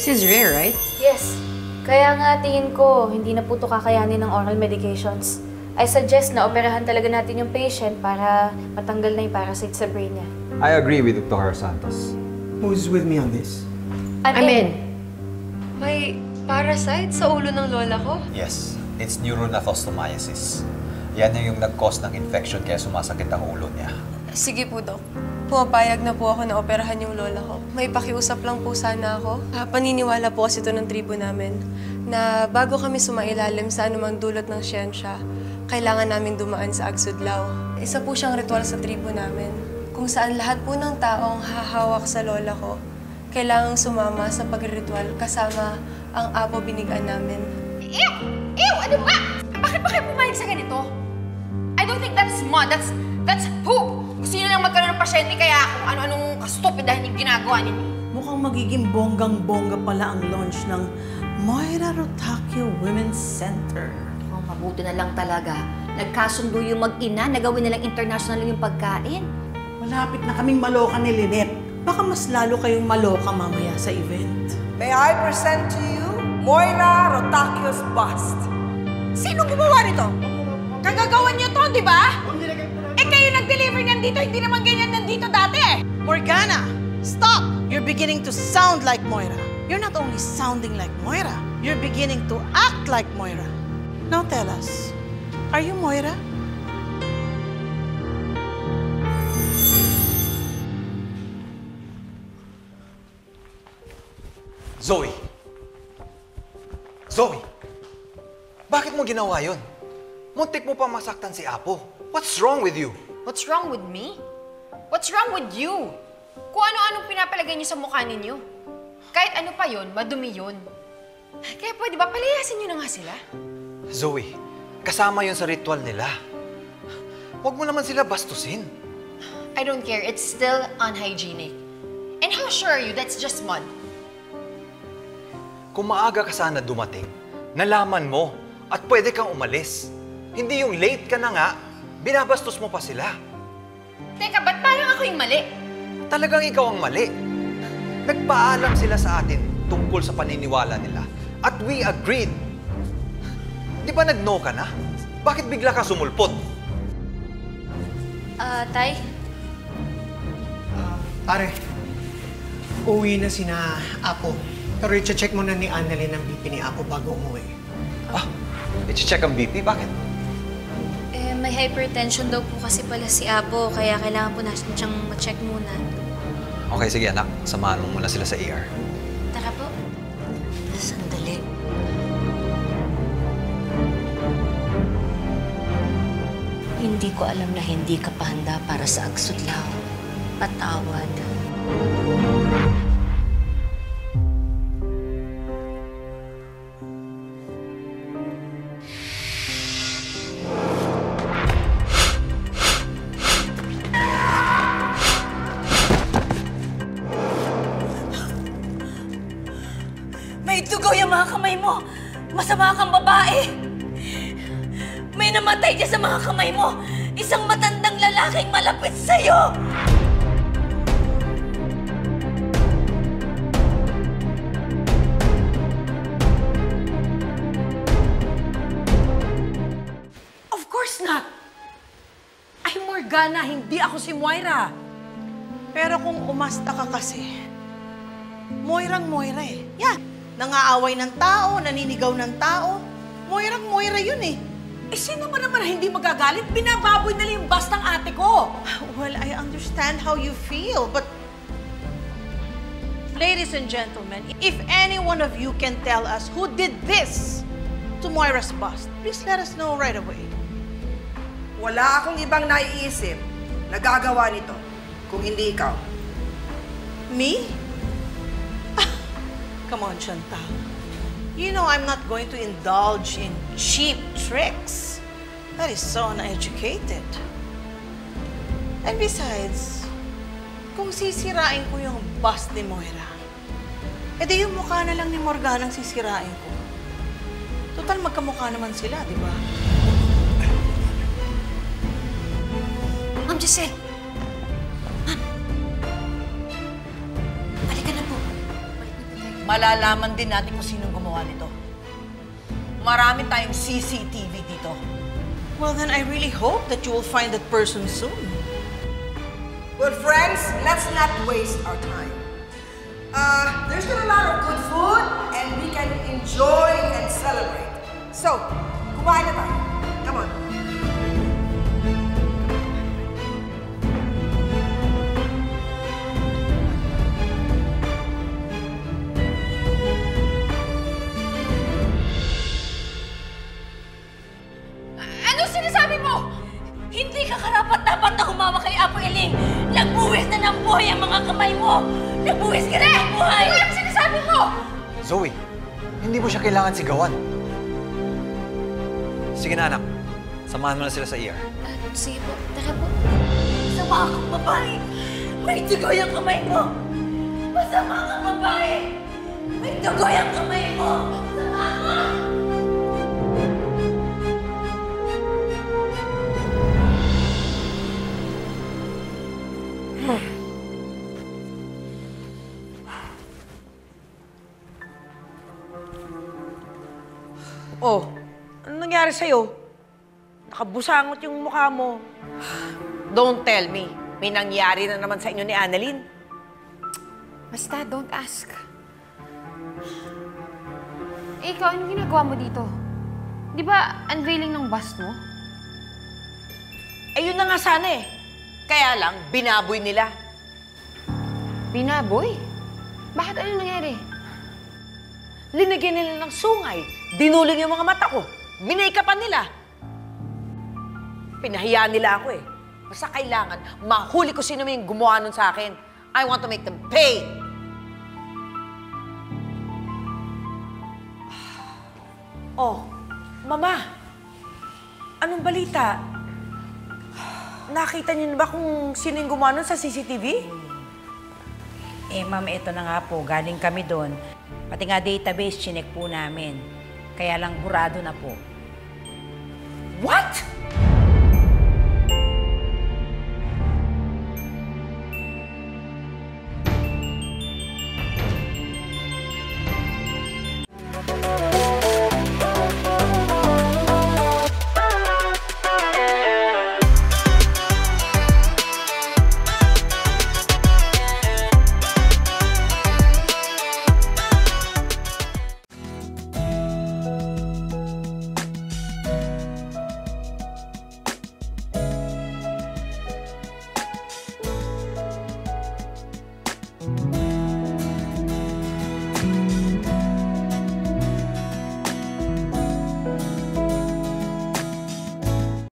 is rare, right? Yes. Kaya nga tingin ko, hindi na po ito kakayanin ng oral medications. I suggest na operahan talaga natin yung patient para matanggal na yung parasite sa brain niya. I agree with Dr. Santos. Who's with me on this? I'm in. May parasite sa ulo ng lola ko? Yes, it's neuronathostomiasis. Yan yung nag-cause ng infection kaya sumasakit ang ulo niya. Sige po, Dok. Pumapayag na po ako na operahan yung lola ko. May pakiusap lang po sana ako. Paniniwala po kasi ito ng tribo namin na bago kami sumailalim sa anumang dulot ng siyensya, kailangan namin dumaan sa Agsudlaw. Isa po siyang ritual sa tribo namin kung saan lahat po ng taong hahawak sa lola ko kailangang sumama sa pagritual kasama ang apo binigan namin. Ew! Ew! Ano ba? Bakit ba kayo pumayag sa ganito? I don't think that's smart. That's poop! Gusto niyo lang magkaroon ng pasyente kaya kung ano-anong kastupidahan yung ginagawa ninyo. Mukhang magiging bonggang-bongga pala ang launch ng Moira Rotakio Women's Center. Oh, mabuti na lang talaga. Nagkasundo yung mag-ina, nagawin nilang international yung pagkain. Malapit na kaming maloka ni Lynette. Baka mas lalo kayong maloka mamaya sa event. May I present to you Moira Rotakio's bust. Sino gumawa nito? Kagagawan niyo to, di ba? Eh kayo nag-deliver niyan dito, hindi naman ganyan nandito dati. Morgana, stop! You're beginning to sound like Moira. You're not only sounding like Moira, you're beginning to act like Moira. Now tell us, are you Moira? Zoe! Zoe! Bakit mo ginawa yun? Muntik mo pa masaktan si Apo. What's wrong with you? What's wrong with me? What's wrong with you? Kung ano-anong pinapalagay niyo sa mukha ninyo. Kahit ano pa yon, madumi yun. Kaya pwede ba palayasin niyo na nga sila? Zoe, kasama yun sa ritual nila. Huwag mo naman sila bastusin. I don't care. It's still unhygienic. And how sure are you that's just mud? Kung maaga ka sana dumating, nalaman mo at pwede kang umalis. Hindi yung late ka na nga, binabastos mo pa sila. Teka, ba't parang ako yung mali? Talagang ikaw ang mali. Nagpaalam sila sa atin tungkol sa paniniwala nila. At we agreed. Di ba nag-no ka na? Bakit bigla ka sumulpot? Tay? Pare, uwi na sina Apo. Pero i-check muna ni Annalyn ang BP ni Apo bago umuwi. Ah, i-check ang BP? Bakit? May hypertension daw po kasi pala si Apo, kaya kailangan po natin siyang ma-check muna. Okay, sige anak. Samahan mo muna sila sa ER. Tara po. Sandali. Hindi ko alam na hindi ka pa handa para sa Agsudlaw. Patawad. May dugo yung mga kamay mo! Masama kang babae! May namatay dyan sa mga kamay mo! Isang matandang lalaking malapit sa'yo! Of course not! I'm Morgana, hindi ako si Moira. Pero kung umasta ka kasi, Moirang Moira eh. Yan. Nangaaway ng tao, naninigaw ng tao. Moirang Moira yun eh. Eh, sino ba naman hindi magagalit? Binababoy na lang yung bust ng ate ko. Well, I understand how you feel, but... Ladies and gentlemen, if any one of you can tell us who did this to Moira's bust, please let us know right away. Wala akong ibang naiisip na gagawa nito kung hindi ikaw. Me? Come on, Chantal. You know I'm not going to indulge in cheap tricks. That is so uneducated. And besides, kung sisirain ko yung bust ni Moira, edi yung mukha na lang ni Morgana ang sisirain ko. Total, magkamukha naman sila, di ba? Ma'am Giselle! Ma'am! Halika na po. malalaman din natin kung sinong gumawa nito. Marami tayong CCTV dito. Well, then I really hope that you will find that person soon. Well, friends, let's not waste our time. There's still a lot of good food and we can enjoy and celebrate. So, kumain na tayo. Come on. Ano sinasabi mo? Hindi ka karapat-dapat na humawak kay Apo Eling. Nagbuwis na ng buhay ang mga kamay mo. Nagbuwis ka na ng buhay. Ano ang sinasabi mo? Zoe, hindi mo siya kailangan sigawan. Sige na, anak. Samahan mo na sila sa ER. Sige po, tara po. Masama kang babae. May dugo yung kamay mo. Masama kang babae. May dugo yung kamay mo. Masama ka. Oh, ano nangyari sa'yo? Nakabusangot yung mukha mo. Don't tell me. May nangyari na naman sa inyo ni Annalyn. Basta, don't ask. Eh, ikaw, anong ginagawa mo dito? Di ba unveiling ng bust mo? Eh, yun na nga sana eh. Kaya lang, binaboy nila. Binaboy? Bakit ano nangyari? Linagyan nila ng sungay. Dinuling yung mga mata ko. Minake-upan nila. Pinahiyaan nila ako eh. Basta kailangan, mahuli ko sino yung gumawa nun sa akin. I want to make them pay. Oh, Mama. Anong balita? Nakita niyo na ba kung sino yung gumawa nun sa CCTV? Eh, ma'am, ito na nga po. Galing kami doon. Pati nga database, chinek po namin. Kaya lang burado na po. What?